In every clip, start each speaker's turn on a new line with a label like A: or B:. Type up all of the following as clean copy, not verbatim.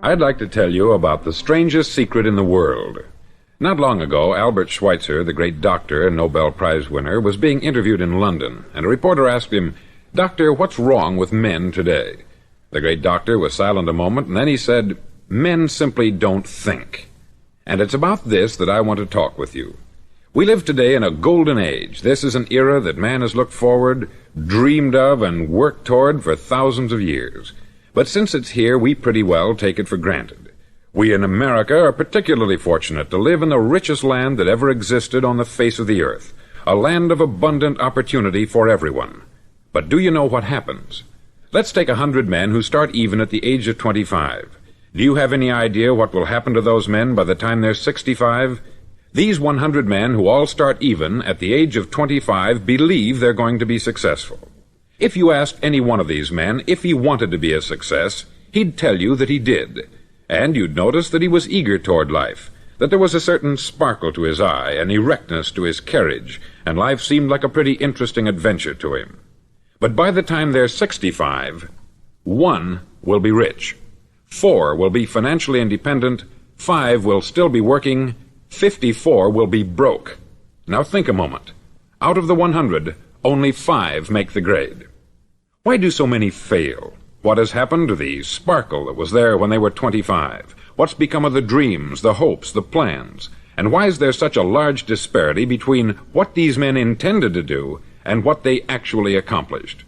A: I'd like to tell you about the strangest secret in the world. Not long ago, Albert Schweitzer, the great doctor and Nobel Prize winner, was being interviewed in London, and a reporter asked him, "Doctor, what's wrong with men today?" The great doctor was silent a moment, and then he said, "Men simply don't think." And it's about this that I want to talk with you. We live today in a golden age. This is an era that man has looked forward, dreamed of, and worked toward for thousands of years. But since it's here, we pretty well take it for granted. We in America are particularly fortunate to live in the richest land that ever existed on the face of the earth, a land of abundant opportunity for everyone. But do you know what happens? Let's take 100 men who start even at the age of 25. Do you have any idea what will happen to those men by the time they're 65? These 100 men who all start even at the age of 25 believe they're going to be successful. If you asked any one of these men if he wanted to be a success, he'd tell you that he did. And you'd notice that he was eager toward life, that there was a certain sparkle to his eye, an erectness to his carriage, and life seemed like a pretty interesting adventure to him. But by the time they're 65, 1 will be rich, 4 will be financially independent, 5 will still be working, 54 will be broke. Now think a moment. Out of the 100, only 5 make the grade. Why do so many fail? What has happened to the sparkle that was there when they were 25? What's become of the dreams, the hopes, the plans? And why is there such a large disparity between what these men intended to do and what they actually accomplished?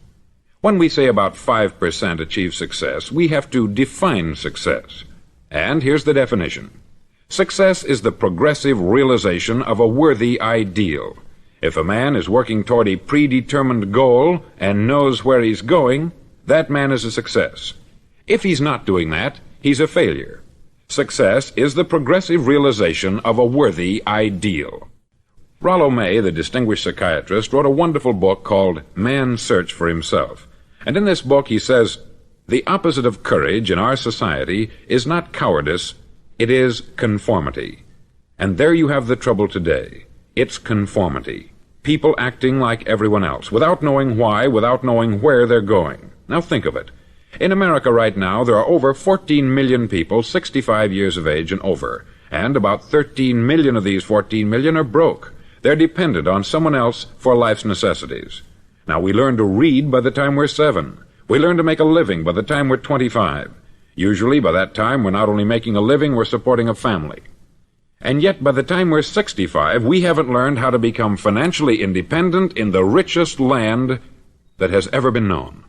A: When we say about 5% achieve success, we have to define success. And here's the definition. Success is the progressive realization of a worthy ideal. If a man is working toward a predetermined goal and knows where he's going, that man is a success. If he's not doing that, he's a failure. Success is the progressive realization of a worthy ideal. Rollo May, the distinguished psychiatrist, wrote a wonderful book called Man's Search for Himself. And in this book he says, the opposite of courage in our society is not cowardice, it is conformity. And there you have the trouble today. It's conformity. People acting like everyone else, without knowing why, without knowing where they're going. Now think of it. In America right now, there are over 14 million people 65 years of age and over, and about 13 million of these 14 million are broke. They're dependent on someone else for life's necessities. Now, we learn to read by the time we're 7. We learn to make a living by the time we're 25. Usually, by that time, we're not only making a living, we're supporting a family. And yet, by the time we're 65, we haven't learned how to become financially independent in the richest land that has ever been known.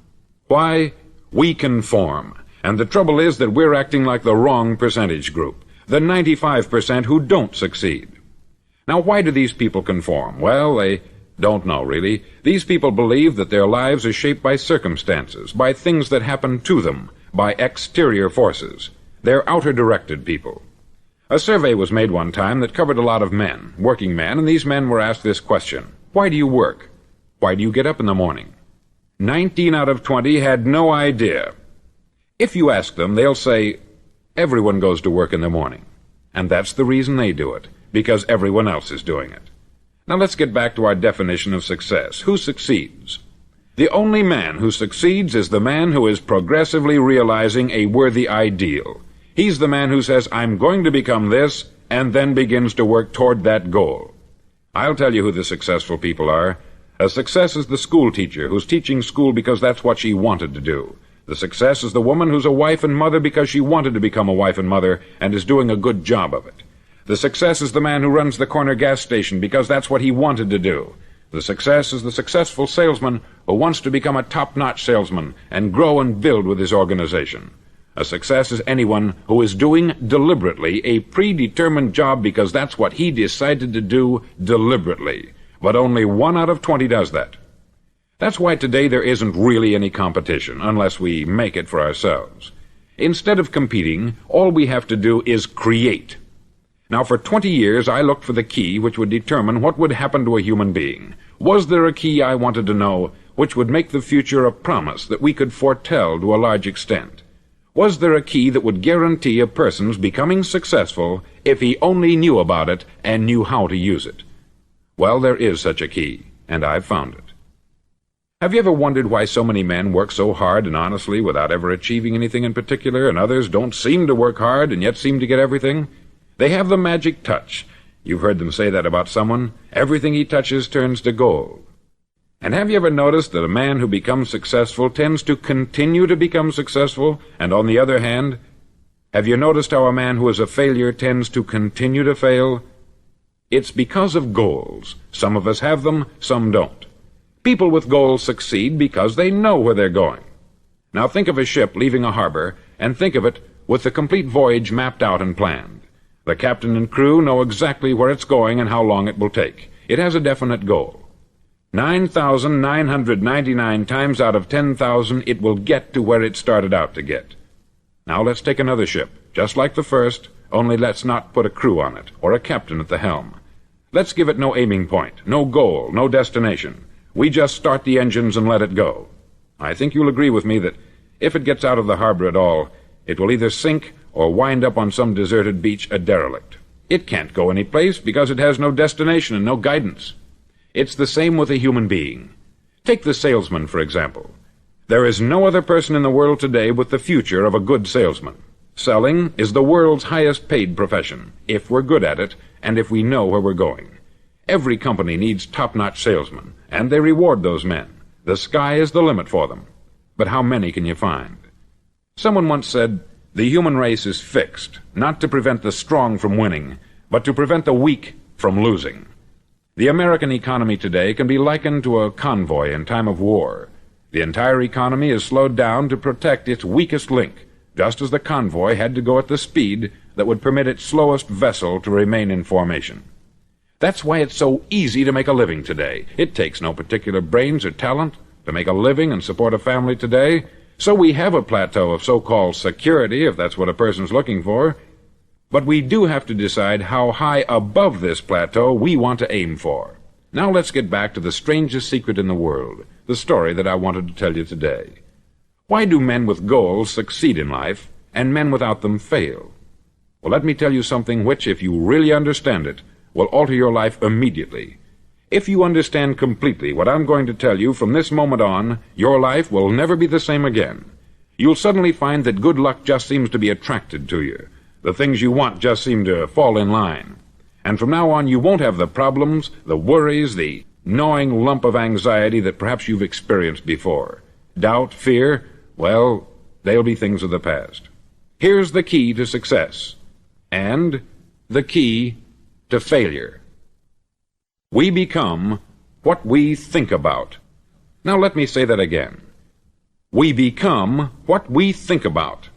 A: Why? We conform. And the trouble is that we're acting like the wrong percentage group, the 95% who don't succeed. Now, why do these people conform? Well, they don't know, really. These people believe that their lives are shaped by circumstances, by things that happen to them, by exterior forces. They're outer-directed people. A survey was made one time that covered a lot of men, working men, and these men were asked this question. Why do you work? Why do you get up in the morning? 19 out of 20 had no idea. If you ask them, they'll say, everyone goes to work in the morning. And that's the reason they do it, because everyone else is doing it. Now let's get back to our definition of success. Who succeeds? The only man who succeeds is the man who is progressively realizing a worthy ideal. He's the man who says, I'm going to become this, and then begins to work toward that goal. I'll tell you who the successful people are. A success is the school teacher who's teaching school because that's what she wanted to do. The success is the woman who's a wife and mother because she wanted to become a wife and mother and is doing a good job of it. The success is the man who runs the corner gas station because that's what he wanted to do. The success is the successful salesman who wants to become a top-notch salesman and grow and build with his organization. A success is anyone who is doing deliberately a predetermined job because that's what he decided to do deliberately. But only 1 out of 20 does that. That's why today there isn't really any competition, unless we make it for ourselves. Instead of competing, all we have to do is create. Now, for 20 years, I looked for the key which would determine what would happen to a human being. Was there a key, I wanted to know, which would make the future a promise that we could foretell to a large extent? Was there a key that would guarantee a person's becoming successful if he only knew about it and knew how to use it? Well, there is such a key, and I've found it. Have you ever wondered why so many men work so hard and honestly without ever achieving anything in particular, and others don't seem to work hard and yet seem to get everything? They have the magic touch. You've heard them say that about someone. Everything he touches turns to gold. And have you ever noticed that a man who becomes successful tends to continue to become successful, and on the other hand, have you noticed how a man who is a failure tends to continue to fail? It's because of goals. Some of us have them, some don't. People with goals succeed because they know where they're going. Now think of a ship leaving a harbor, and think of it with the complete voyage mapped out and planned. The captain and crew know exactly where it's going and how long it will take. It has a definite goal. 9,999 times out of 10,000 it will get to where it started out to get. Now let's take another ship, just like the first, only let's not put a crew on it, or a captain at the helm. Let's give it no aiming point, no goal, no destination. We just start the engines and let it go. I think you'll agree with me that if it gets out of the harbor at all, it will either sink or wind up on some deserted beach a derelict. It can't go any place because it has no destination and no guidance. It's the same with a human being. Take the salesman, for example. There is no other person in the world today with the future of a good salesman. Selling is the world's highest paid profession, if we're good at it and if we know where we're going. Every company needs top-notch salesmen, and they reward those men. The sky is the limit for them. But how many can you find? Someone once said, the human race is fixed, not to prevent the strong from winning, but to prevent the weak from losing. The American economy today can be likened to a convoy in time of war. The entire economy is slowed down to protect its weakest link, just as the convoy had to go at the speed that would permit its slowest vessel to remain in formation. That's why it's so easy to make a living today. It takes no particular brains or talent to make a living and support a family today. So we have a plateau of so-called security, if that's what a person's looking for. But we do have to decide how high above this plateau we want to aim for. Now let's get back to the strangest secret in the world, the story that I wanted to tell you today. Why do men with goals succeed in life, and men without them fail? Well, let me tell you something which, if you really understand it, will alter your life immediately. If you understand completely what I'm going to tell you from this moment on, your life will never be the same again. You'll suddenly find that good luck just seems to be attracted to you. The things you want just seem to fall in line. And from now on, you won't have the problems, the worries, the gnawing lump of anxiety that perhaps you've experienced before. Doubt, fear, well, they'll be things of the past. Here's the key to success, and the key to failure. We become what we think about. Now let me say that again. We become what we think about.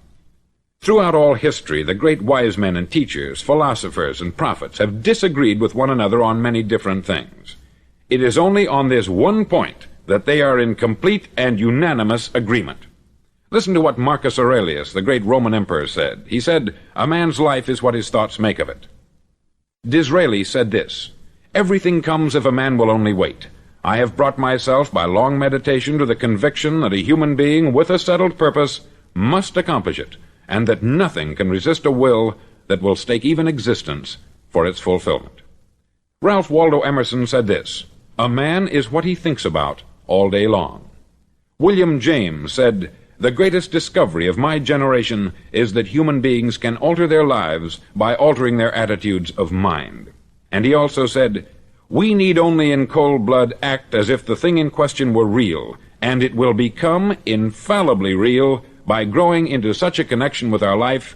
A: Throughout all history, the great wise men and teachers, philosophers and prophets have disagreed with one another on many different things. It is only on this one point that they are in complete and unanimous agreement. Listen to what Marcus Aurelius, the great Roman emperor, said. He said, "A man's life is what his thoughts make of it." Disraeli said this, "Everything comes if a man will only wait. I have brought myself by long meditation to the conviction that a human being with a settled purpose must accomplish it, and that nothing can resist a will that will stake even existence for its fulfillment." Ralph Waldo Emerson said this, "A man is what he thinks about all day long." William James said, "The greatest discovery of my generation is that human beings can alter their lives by altering their attitudes of mind." And he also said, "We need only in cold blood act as if the thing in question were real, and it will become infallibly real by growing into such a connection with our life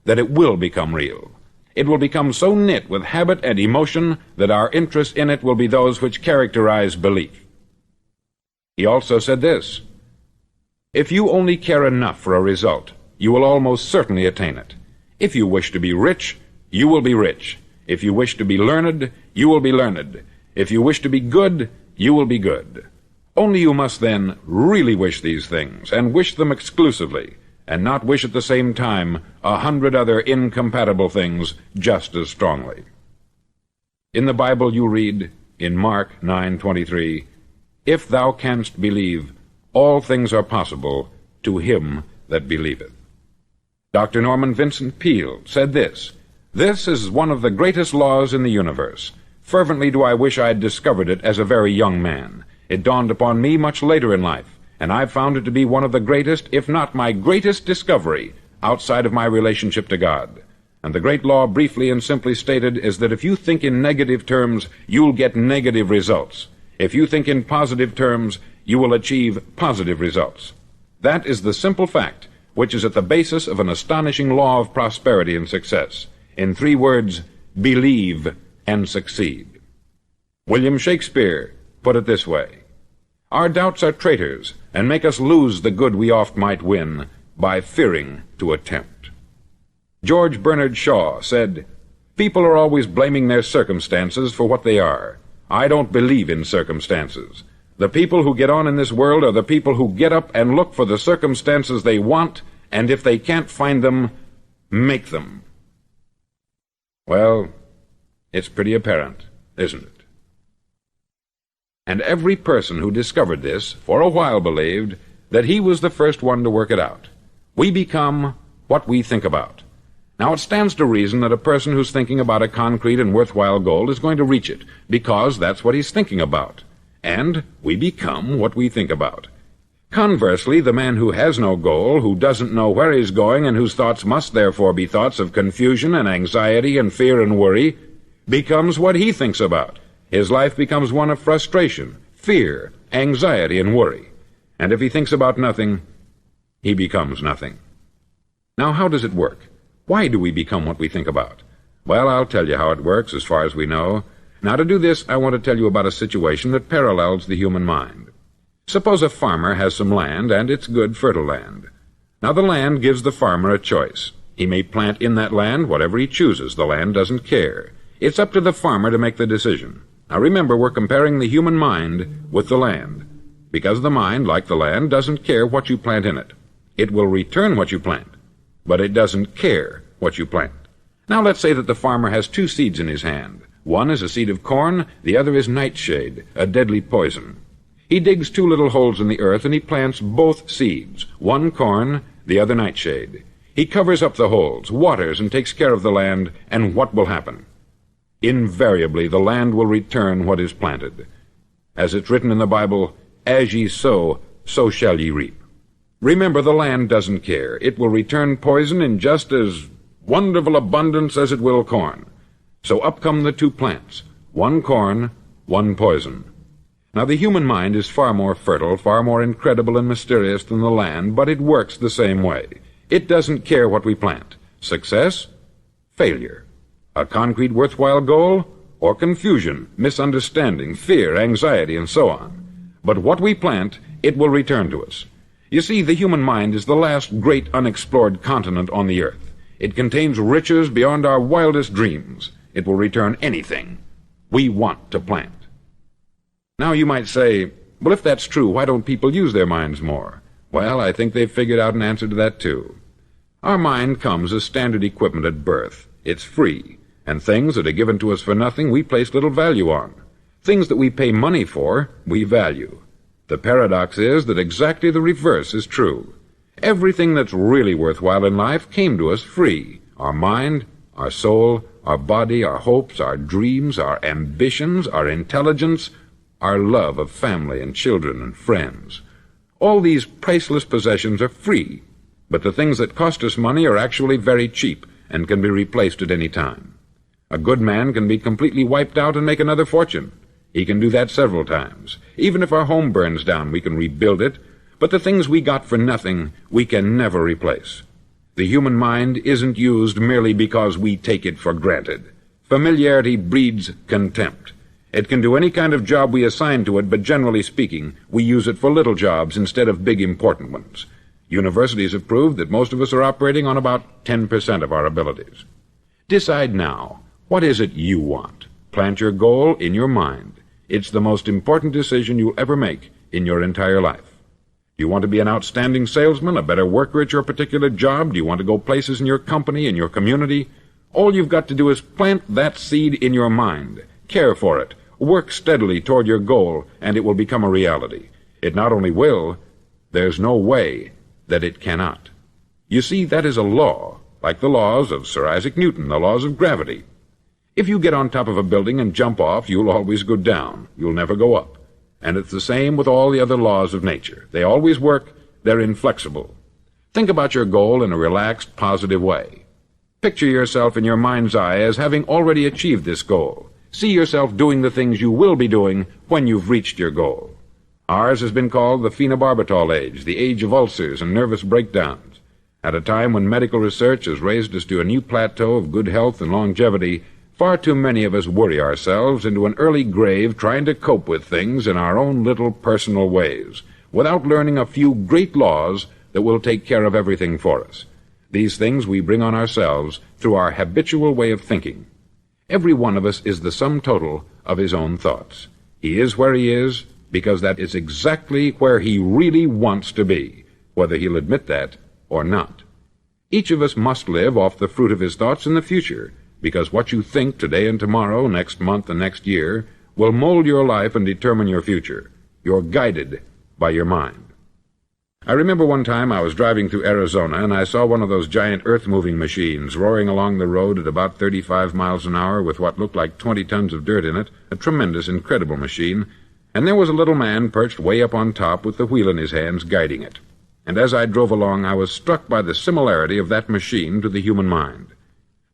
A: that it will become real. It will become so knit with habit and emotion that our interest in it will be those which characterize belief." He also said this, "If you only care enough for a result, you will almost certainly attain it. If you wish to be rich, you will be rich. If you wish to be learned, you will be learned. If you wish to be good, you will be good. Only you must then really wish these things, and wish them exclusively, and not wish at the same time 100 other incompatible things just as strongly." In the Bible you read, in Mark 9:23, "If thou canst believe, all things are possible to him that believeth." Dr. Norman Vincent Peale said this, "This is one of the greatest laws in the universe. Fervently do I wish I had discovered it as a very young man. It dawned upon me much later in life, and I've found it to be one of the greatest, if not my greatest discovery, outside of my relationship to God. And the great law, briefly and simply stated, is that if you think in negative terms, you'll get negative results. If you think in positive terms, you will achieve positive results. That is the simple fact which is at the basis of an astonishing law of prosperity and success. In 3 words, believe and succeed. William Shakespeare put it this way: "Our doubts are traitors, and make us lose the good we oft might win, by fearing to attempt." George Bernard Shaw said, "People are always blaming their circumstances for what they are. I don't believe in circumstances. The people who get on in this world are the people who get up and look for the circumstances they want, and if they can't find them, make them." Well, it's pretty apparent, isn't it? And every person who discovered this for a while believed that he was the first one to work it out. We become what we think about. Now, it stands to reason that a person who's thinking about a concrete and worthwhile goal is going to reach it, because that's what he's thinking about. And we become what we think about. Conversely, the man who has no goal, who doesn't know where he's going, and whose thoughts must therefore be thoughts of confusion and anxiety and fear and worry, becomes what he thinks about. His life becomes one of frustration, fear, anxiety, and worry. And if he thinks about nothing, he becomes nothing. Now, how does it work? Why do we become what we think about? Well, I'll tell you how it works as far as we know. Now, to do this, I want to tell you about a situation that parallels the human mind. Suppose a farmer has some land, and it's good, fertile land. Now, the land gives the farmer a choice. He may plant in that land whatever he chooses. The land doesn't care. It's up to the farmer to make the decision. Now, remember, we're comparing the human mind with the land, because the mind, like the land, doesn't care what you plant in it. It will return what you plant, but it doesn't care what you plant. Now, let's say that the farmer has 2 seeds in his hand. One is a seed of corn, the other is nightshade, a deadly poison. He digs 2 little holes in the earth, and he plants both seeds, one corn, the other nightshade. He covers up the holes, waters, and takes care of the land, and what will happen? Invariably, the land will return what is planted. As it's written in the Bible, "As ye sow, so shall ye reap." Remember, the land doesn't care. It will return poison in just as wonderful abundance as it will corn. So up come the 2 plants, one corn, one poison. Now, the human mind is far more fertile, far more incredible and mysterious than the land, but it works the same way. It doesn't care what we plant. Success, failure. A concrete, worthwhile goal, or confusion, misunderstanding, fear, anxiety, and so on. But what we plant, it will return to us. You see, the human mind is the last great unexplored continent on the earth. It contains riches beyond our wildest dreams. It will return anything we want to plant. Now, you might say, well, if that's true, why don't people use their minds more? Well, I think they've figured out an answer to that, too. Our mind comes as standard equipment at birth. It's free, and things that are given to us for nothing we place little value on. Things that we pay money for, we value. The paradox is that exactly the reverse is true. Everything that's really worthwhile in life came to us free. Our mind, our soul, our body, our hopes, our dreams, our ambitions, our intelligence, our love of family and children and friends. All these priceless possessions are free, but the things that cost us money are actually very cheap and can be replaced at any time. A good man can be completely wiped out and make another fortune. He can do that several times. Even if our home burns down, we can rebuild it, but the things we got for nothing, we can never replace. The human mind isn't used merely because we take it for granted. Familiarity breeds contempt. It can do any kind of job we assign to it, but generally speaking, we use it for little jobs instead of big important ones. Universities have proved that most of us are operating on about 10% of our abilities. Decide now, what is it you want? Plant your goal in your mind. It's the most important decision you'll ever make in your entire life. Do you want to be an outstanding salesman, a better worker at your particular job? Do you want to go places in your company, in your community? All you've got to do is plant that seed in your mind. Care for it. Work steadily toward your goal, and it will become a reality. It not only will, there's no way that it cannot. You see, that is a law, like the laws of Sir Isaac Newton, the laws of gravity. If you get on top of a building and jump off, you'll always go down. You'll never go up. And it's the same with all the other laws of nature. They always work, they're inflexible. Think about your goal in a relaxed, positive way. Picture yourself in your mind's eye as having already achieved this goal. See yourself doing the things you will be doing when you've reached your goal. Ours has been called the phenobarbital age, the age of ulcers and nervous breakdowns. At a time when medical research has raised us to a new plateau of good health and longevity, far too many of us worry ourselves into an early grave trying to cope with things in our own little personal ways, without learning a few great laws that will take care of everything for us. These things we bring on ourselves through our habitual way of thinking. Every one of us is the sum total of his own thoughts. He is where he is because that is exactly where he really wants to be, whether he'll admit that or not. Each of us must live off the fruit of his thoughts in the future, because what you think today and tomorrow, next month and next year, will mold your life and determine your future. You're guided by your mind. I remember one time I was driving through Arizona, and I saw one of those giant earth-moving machines roaring along the road at about 35 miles an hour with what looked like 20 tons of dirt in it, a tremendous, incredible machine, and there was a little man perched way up on top with the wheel in his hands guiding it. And as I drove along, I was struck by the similarity of that machine to the human mind.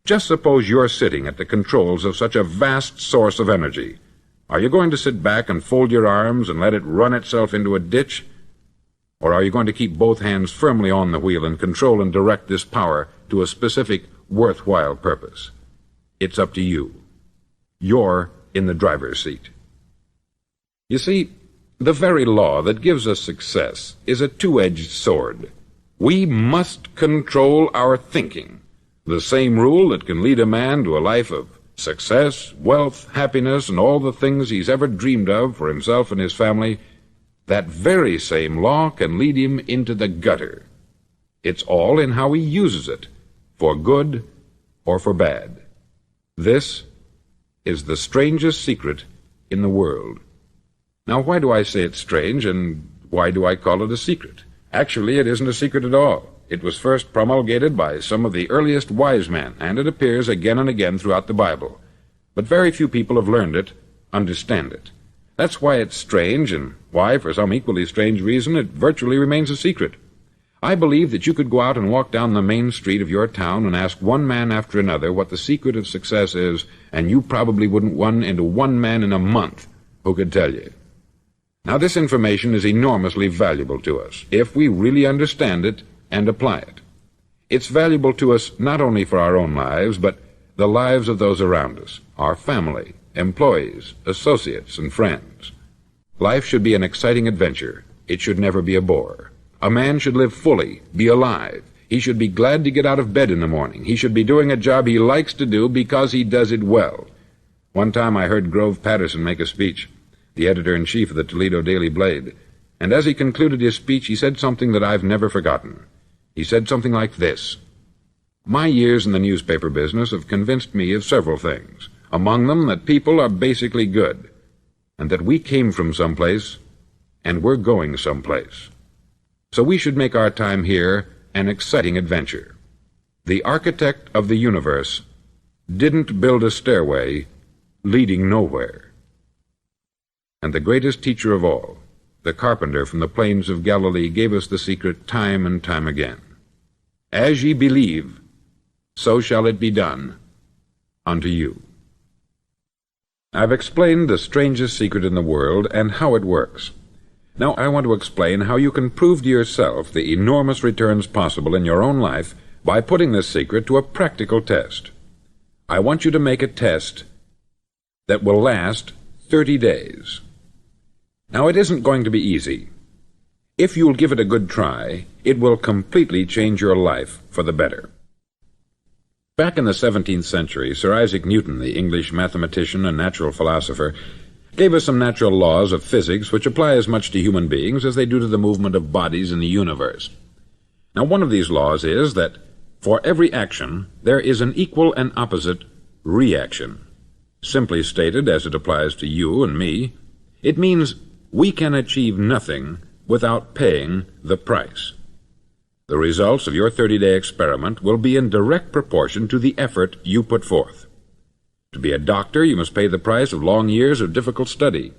A: Just suppose you're sitting at the controls of such a vast source of energy. Are you going to sit back and fold your arms and let it run itself into a ditch? Or are you going to keep both hands firmly on the wheel and control and direct this power to a specific, worthwhile purpose? It's up to you. You're in the driver's seat. You see, the very law that gives us success is a two-edged sword. We must control our thinking. The same rule that can lead a man to a life of success, wealth, happiness, and all the things he's ever dreamed of for himself and his family, that very same law can lead him into the gutter. It's all in how he uses it, for good or for bad. This is the strangest secret in the world. Now, why do I say it's strange, and why do I call it a secret? Actually, it isn't a secret at all. It was first promulgated by some of the earliest wise men, and it appears again and again throughout the Bible. But very few people have learned it, understand it. That's why it's strange, and why, for some equally strange reason, it virtually remains a secret. I believe that you could go out and walk down the main street of your town and ask one man after another what the secret of success is, and you probably wouldn't run into one man in a month who could tell you. Now, this information is enormously valuable to us, if we really understand it and apply it. It's valuable to us not only for our own lives, but the lives of those around us, our family, employees, associates, and friends. Life should be an exciting adventure. It should never be a bore. A man should live fully, be alive. He should be glad to get out of bed in the morning. He should be doing a job he likes to do because he does it well. One time I heard Grove Patterson make a speech, the editor-in-chief of the Toledo Daily Blade, and as he concluded his speech, he said something that I've never forgotten. He said something like this: "My years in the newspaper business have convinced me of several things, among them that people are basically good, and that we came from someplace, and we're going someplace. So we should make our time here an exciting adventure. The architect of the universe didn't build a stairway leading nowhere." And the greatest teacher of all, the carpenter from the plains of Galilee, gave us the secret time and time again. "As ye believe, so shall it be done unto you." I've explained the strangest secret in the world and how it works. Now I want to explain how you can prove to yourself the enormous returns possible in your own life by putting this secret to a practical test. I want you to make a test that will last 30 days. Now, it isn't going to be easy. If you'll give it a good try, it will completely change your life for the better. Back in the 17th century, Sir Isaac Newton, the English mathematician and natural philosopher, gave us some natural laws of physics which apply as much to human beings as they do to the movement of bodies in the universe. Now, one of these laws is that for every action, there is an equal and opposite reaction. Simply stated, as it applies to you and me, it means we can achieve nothing without paying the price. The results of your 30-day experiment will be in direct proportion to the effort you put forth. To be a doctor, you must pay the price of long years of difficult study.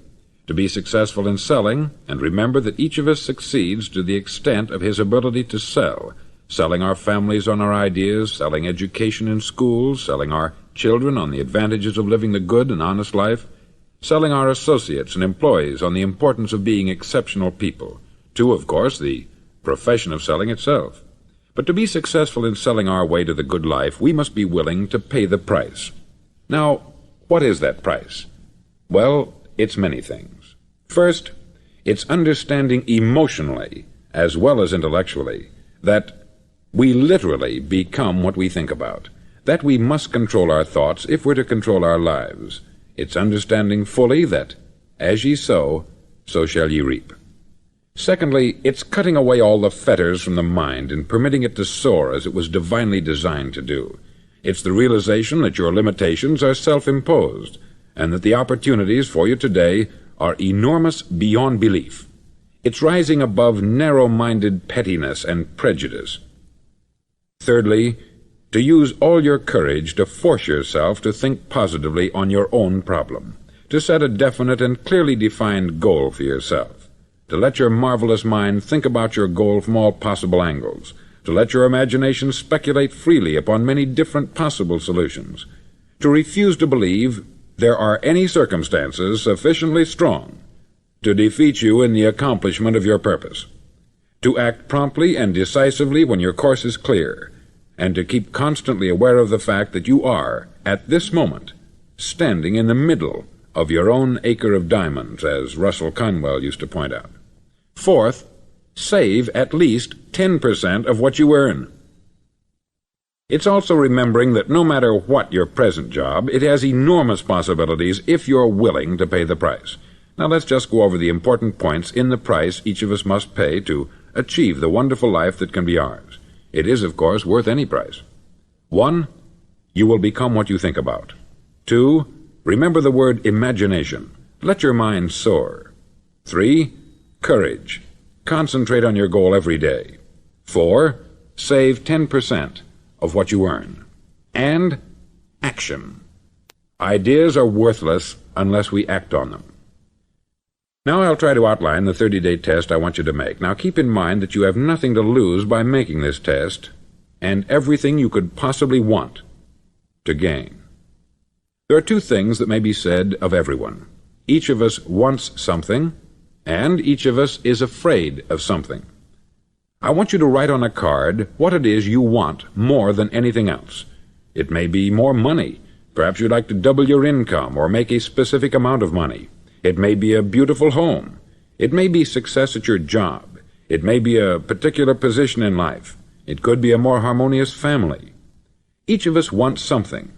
A: To be successful in selling, and remember that each of us succeeds to the extent of his ability to sell, selling our families on our ideas, selling education in schools, selling our children on the advantages of living the good and honest life, selling our associates and employees on the importance of being exceptional people, to, of course, the profession of selling itself. But to be successful in selling our way to the good life, we must be willing to pay the price. Now, what is that price? Well, it's many things. First, it's understanding emotionally, as well as intellectually, that we literally become what we think about, that we must control our thoughts if we're to control our lives. It's understanding fully that, as ye sow, so shall ye reap. Secondly, it's cutting away all the fetters from the mind and permitting it to soar as it was divinely designed to do. It's the realization that your limitations are self-imposed, and that the opportunities for you today are enormous beyond belief. It's rising above narrow-minded pettiness and prejudice. Thirdly, to use all your courage to force yourself to think positively on your own problem, to set a definite and clearly defined goal for yourself, to let your marvelous mind think about your goal from all possible angles, to let your imagination speculate freely upon many different possible solutions, to refuse to believe there are any circumstances sufficiently strong to defeat you in the accomplishment of your purpose, to act promptly and decisively when your course is clear, and to keep constantly aware of the fact that you are, at this moment, standing in the middle of your own acre of diamonds, as Russell Conwell used to point out. Fourth, save at least 10% of what you earn. It's also remembering that no matter what your present job, it has enormous possibilities if you're willing to pay the price. Now let's just go over the important points in the price each of us must pay to achieve the wonderful life that can be ours. It is, of course, worth any price. 1. You will become what you think about. 2. Remember the word imagination. Let your mind soar. 3. Courage. Concentrate on your goal every day. 4. Save 10% of what you earn. And action. Ideas are worthless unless we act on them. Now I'll try to outline the 30-day test I want you to make. Now keep in mind that you have nothing to lose by making this test, and everything you could possibly want to gain. There are two things that may be said of everyone. Each of us wants something, and each of us is afraid of something. I want you to write on a card what it is you want more than anything else. It may be more money. Perhaps you'd like to double your income or make a specific amount of money. It may be a beautiful home. It may be success at your job. It may be a particular position in life. It could be a more harmonious family. Each of us wants something.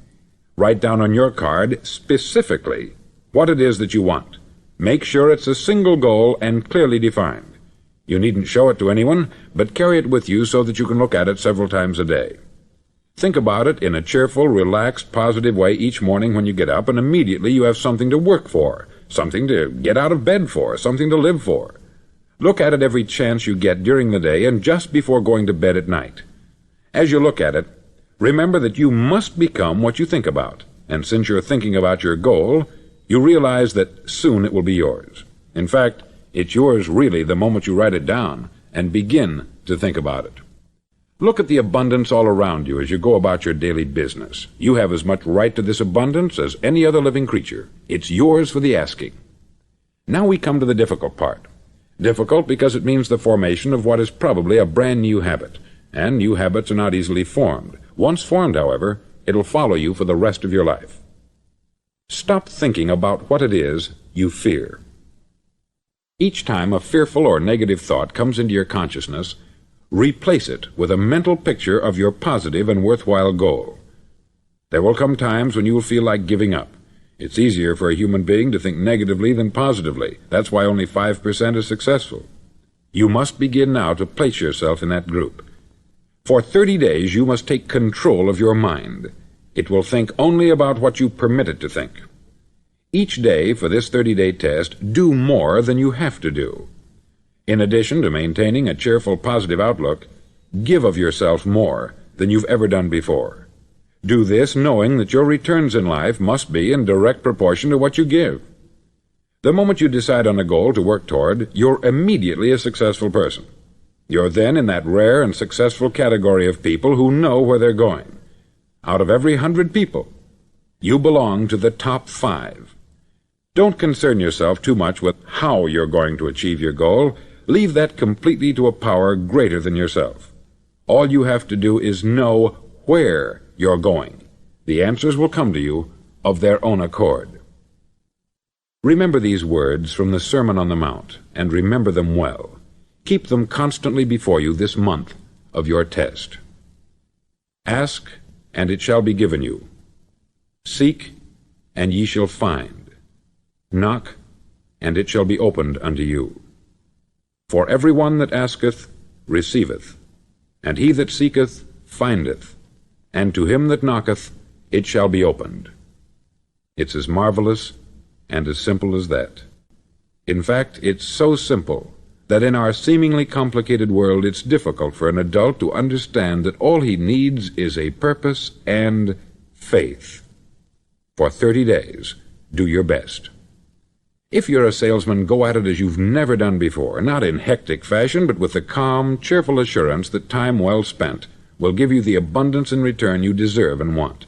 A: Write down on your card specifically what it is that you want. Make sure it's a single goal and clearly defined. You needn't show it to anyone, but carry it with you so that you can look at it several times a day. Think about it in a cheerful, relaxed, positive way each morning when you get up, and immediately you have something to work for, something to get out of bed for, something to live for. Look at it every chance you get during the day and just before going to bed at night. As you look at it, remember that you must become what you think about, and since you're thinking about your goal, you realize that soon it will be yours. In fact, it's yours really the moment you write it down and begin to think about it. Look at the abundance all around you as you go about your daily business. You have as much right to this abundance as any other living creature. It's yours for the asking. Now we come to the difficult part. Difficult because it means the formation of what is probably a brand new habit, and new habits are not easily formed. Once formed, however, it'll follow you for the rest of your life. Stop thinking about what it is you fear. Each time a fearful or negative thought comes into your consciousness, replace it with a mental picture of your positive and worthwhile goal. There will come times when you will feel like giving up. It's easier for a human being to think negatively than positively. That's why only 5% is successful. You must begin now to place yourself in that group. For 30 days you must take control of your mind. It will think only about what you permit it to think. Each day for this 30-day test, do more than you have to do. In addition to maintaining a cheerful, positive outlook, give of yourself more than you've ever done before. Do this knowing that your returns in life must be in direct proportion to what you give. The moment you decide on a goal to work toward, you're immediately a successful person. You're then in that rare and successful category of people who know where they're going. Out of every 100 people, you belong to the top 5. Don't concern yourself too much with how you're going to achieve your goal. Leave that completely to a power greater than yourself. All you have to do is know where you're going. The answers will come to you of their own accord. Remember these words from the Sermon on the Mount, and remember them well. Keep them constantly before you this month of your test. Ask, and it shall be given you. Seek, and ye shall find. Knock, and it shall be opened unto you. For every one that asketh receiveth, and he that seeketh findeth, and to him that knocketh it shall be opened. It's as marvelous and as simple as that. In fact, it's so simple that in our seemingly complicated world it's difficult for an adult to understand that all he needs is a purpose and faith. For 30 days, do your best. If you're a salesman, go at it as you've never done before, not in hectic fashion, but with the calm, cheerful assurance that time well spent will give you the abundance in return you deserve and want.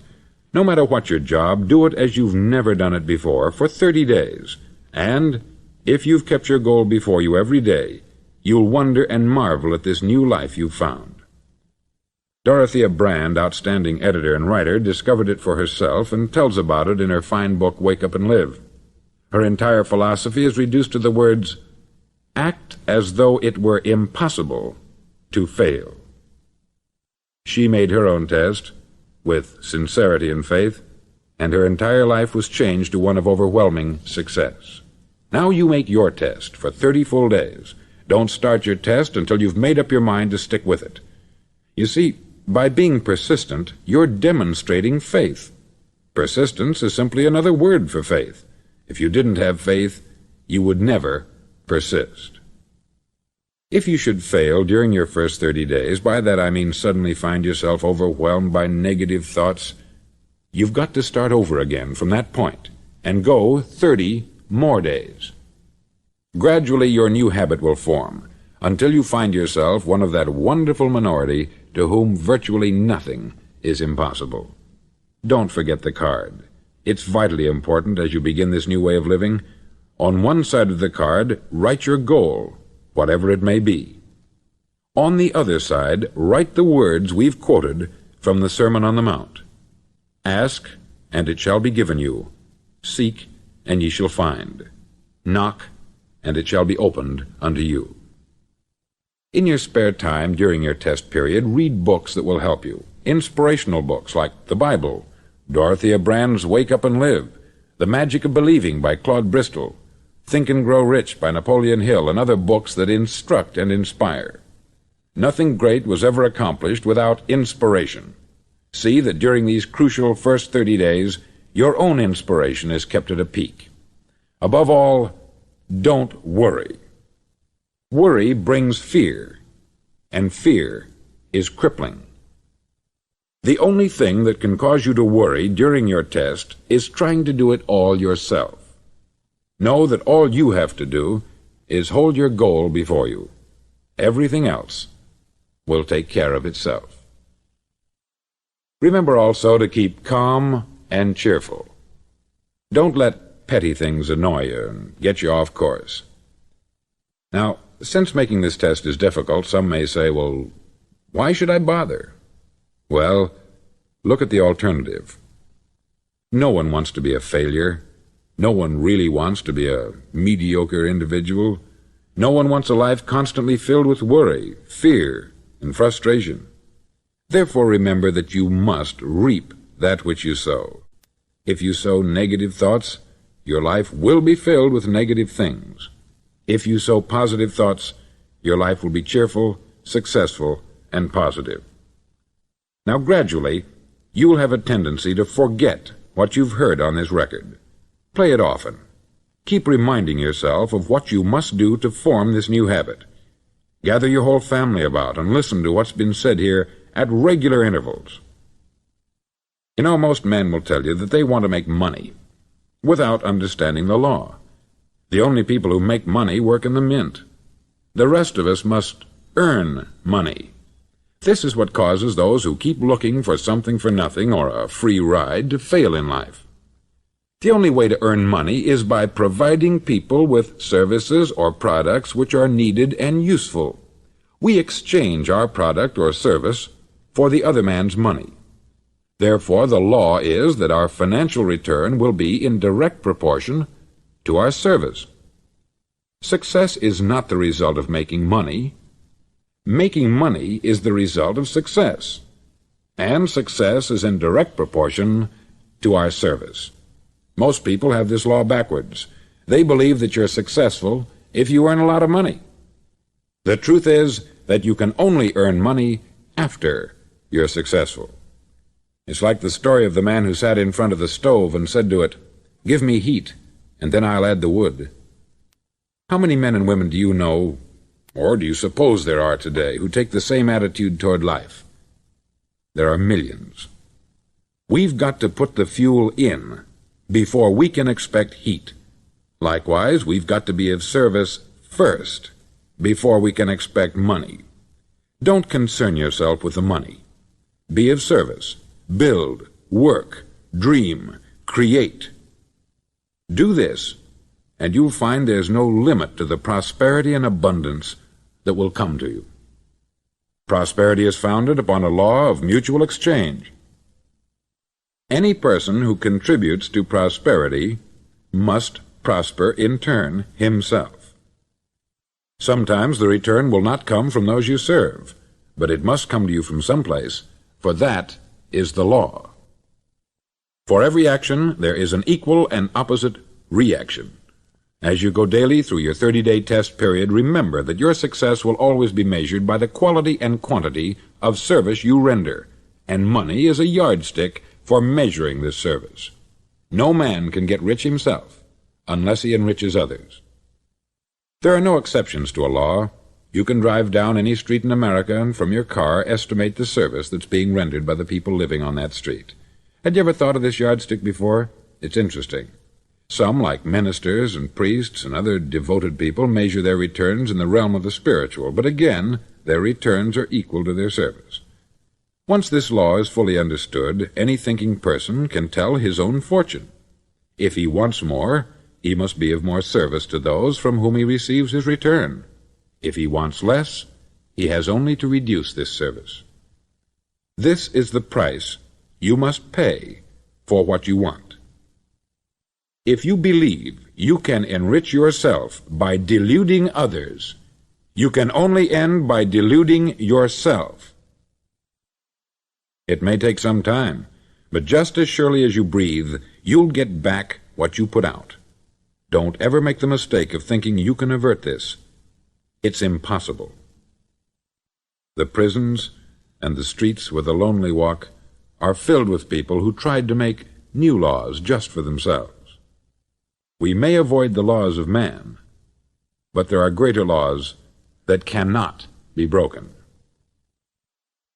A: No matter what your job, do it as you've never done it before for 30 days. And if you've kept your goal before you every day, you'll wonder and marvel at this new life you've found. Dorothea Brand, outstanding editor and writer, discovered it for herself and tells about it in her fine book, Wake Up and Live. Her entire philosophy is reduced to the words, act as though it were impossible to fail. She made her own test with sincerity and faith, and her entire life was changed to one of overwhelming success. Now you make your test for 30 full days. Don't start your test until you've made up your mind to stick with it. You see, by being persistent, you're demonstrating faith. Persistence is simply another word for faith. If you didn't have faith, you would never persist. If you should fail during your first 30 days, by that I mean suddenly find yourself overwhelmed by negative thoughts, you've got to start over again from that point and go 30 more days. Gradually your new habit will form until you find yourself one of that wonderful minority to whom virtually nothing is impossible. Don't forget the card. It's vitally important as you begin this new way of living. On one side of the card, write your goal, whatever it may be. On the other side, write the words we've quoted from the Sermon on the Mount. Ask, and it shall be given you. Seek, and ye shall find. Knock, and it shall be opened unto you. In your spare time during your test period, read books that will help you. Inspirational books like the Bible, Dorothea Brand's Wake Up and Live, The Magic of Believing by Claude Bristol, Think and Grow Rich by Napoleon Hill, and other books that instruct and inspire. Nothing great was ever accomplished without inspiration. See that during these crucial first 30 days, your own inspiration is kept at a peak. Above all, don't worry. Worry brings fear, and fear is crippling. The only thing that can cause you to worry during your test is trying to do it all yourself. Know that all you have to do is hold your goal before you. Everything else will take care of itself. Remember also to keep calm and cheerful. Don't let petty things annoy you and get you off course. Now, since making this test is difficult, some may say, well, why should I bother? Well, look at the alternative. No one wants to be a failure. No one really wants to be a mediocre individual. No one wants a life constantly filled with worry, fear, and frustration. Therefore, remember that you must reap that which you sow. If you sow negative thoughts, your life will be filled with negative things. If you sow positive thoughts, your life will be cheerful, successful, and positive. Now, gradually, you will have a tendency to forget what you've heard on this record. Play it often. Keep reminding yourself of what you must do to form this new habit. Gather your whole family about and listen to what's been said here at regular intervals. You know, most men will tell you that they want to make money without understanding the law. The only people who make money work in the mint. The rest of us must earn money. This is what causes those who keep looking for something for nothing or a free ride to fail in life. The only way to earn money is by providing people with services or products which are needed and useful. We exchange our product or service for the other man's money. Therefore, the law is that our financial return will be in direct proportion to our service. Success is not the result of making money. Making money is the result of success, and success is in direct proportion to our service. Most people have this law backwards. They believe that you're successful if you earn a lot of money. The truth is that you can only earn money after you're successful. It's like the story of the man who sat in front of the stove and said to it, "Give me heat, and then I'll add the wood." How many men and women do you know, or do you suppose there are today, who take the same attitude toward life? There are millions. We've got to put the fuel in before we can expect heat. Likewise, we've got to be of service first before we can expect money. Don't concern yourself with the money. Be of service. Build, work, dream, create. Do this, and you'll find there's no limit to the prosperity and abundance that will come to you. Prosperity is founded upon a law of mutual exchange. Any person who contributes to prosperity must prosper in turn himself. Sometimes the return will not come from those you serve, but it must come to you from someplace, for that is the law. For every action there is an equal and opposite reaction. As you go daily through your 30-day test period, remember that your success will always be measured by the quality and quantity of service you render, and money is a yardstick for measuring this service. No man can get rich himself unless he enriches others. There are no exceptions to a law. You can drive down any street in America and from your car estimate the service that's being rendered by the people living on that street. Had you ever thought of this yardstick before? It's interesting. Some, like ministers and priests and other devoted people, measure their returns in the realm of the spiritual, but again, their returns are equal to their service. Once this law is fully understood, any thinking person can tell his own fortune. If he wants more, he must be of more service to those from whom he receives his return. If he wants less, he has only to reduce this service. This is the price you must pay for what you want. If you believe you can enrich yourself by deluding others, you can only end by deluding yourself. It may take some time, but just as surely as you breathe, you'll get back what you put out. Don't ever make the mistake of thinking you can avert this. It's impossible. The prisons and the streets where the lonely walk are filled with people who tried to make new laws just for themselves. We may avoid the laws of man, but there are greater laws that cannot be broken.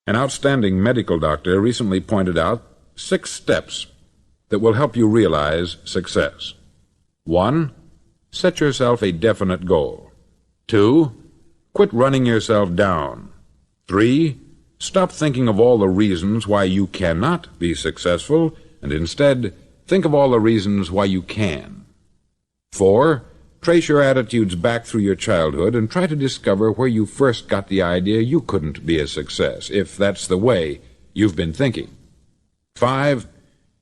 A: An outstanding medical doctor recently pointed out 6 steps that will help you realize success. 1. Set yourself a definite goal. 2. Quit running yourself down. 3. Stop thinking of all the reasons why you cannot be successful, and instead think of all the reasons why you can. 4. Trace your attitudes back through your childhood and try to discover where you first got the idea you couldn't be a success, if that's the way you've been thinking. 5.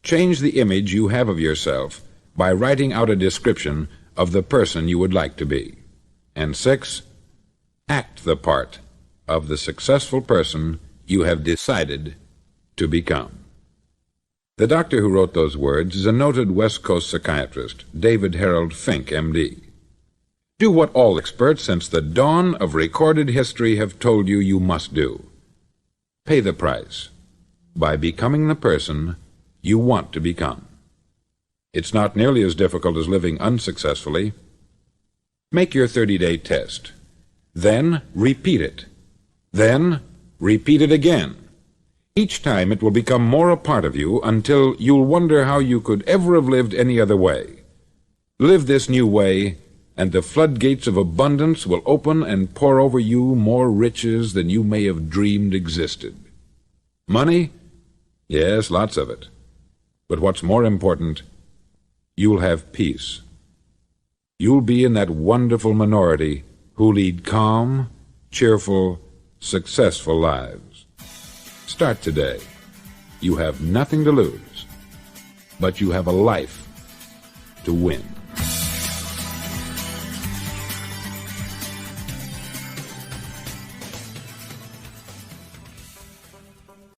A: Change the image you have of yourself by writing out a description of the person you would like to be. And 6. Act the part of the successful person you have decided to become. The doctor who wrote those words is a noted West Coast psychiatrist, David Harold Fink, M.D. Do what all experts since the dawn of recorded history have told you you must do. Pay the price by becoming the person you want to become. It's not nearly as difficult as living unsuccessfully. Make your 30-day test. Then repeat it. Then repeat it again. Each time it will become more a part of you until you'll wonder how you could ever have lived any other way. Live this new way and the floodgates of abundance will open and pour over you more riches than you may have dreamed existed. Money? Yes, lots of it. But what's more important, you'll have peace. You'll be in that wonderful minority who lead calm, cheerful, successful lives. Start today. You have nothing to lose, but you have a life to win.